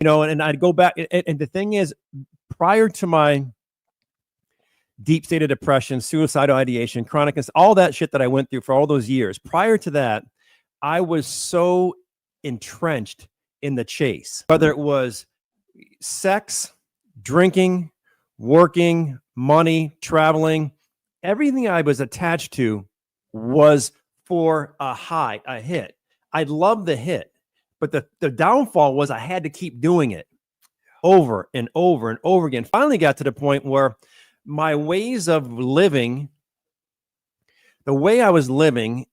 and I'd go back. And the thing is, prior to my deep state of depression, suicidal ideation, chronic, all that shit that I went through for all those years, prior to that, I was so entrenched in the chase, whether it was sex, drinking, working, money, traveling, everything I was attached to was for a high, a hit. I loved the hit, but the downfall was I had to keep doing it over and over and over again. Finally got to the point where my ways of living, the way I was living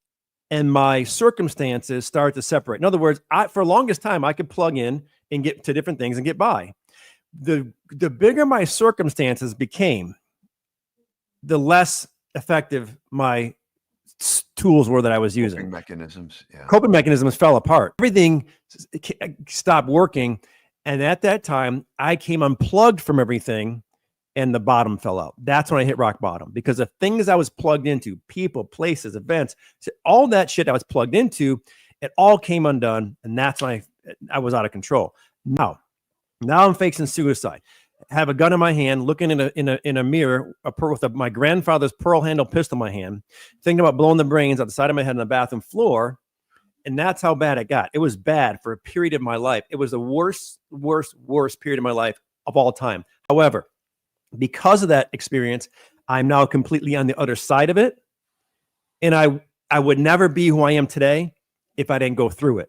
and my circumstances started to separate. In other words, for the longest time, I could plug in and get to different things and get by. The bigger my circumstances became, the less effective my tools were that I was using. Coping mechanisms fell apart. Everything stopped working. And at that time, I came unplugged from everything and the bottom fell out. That's when I hit rock bottom, because the things I was plugged into, people, places, events, all that shit I was plugged into, it all came undone. And that's when I was out of control. Now I'm facing suicide. Have a gun in my hand, looking in a mirror, with my grandfather's pearl handle pistol in my hand, thinking about blowing the brains out the side of my head on the bathroom floor. And that's how bad it got. It was bad for a period of my life. It was the worst period of my life of all time. However, because of that experience, I'm now completely on the other side of it. And I would never be who I am today if I didn't go through it.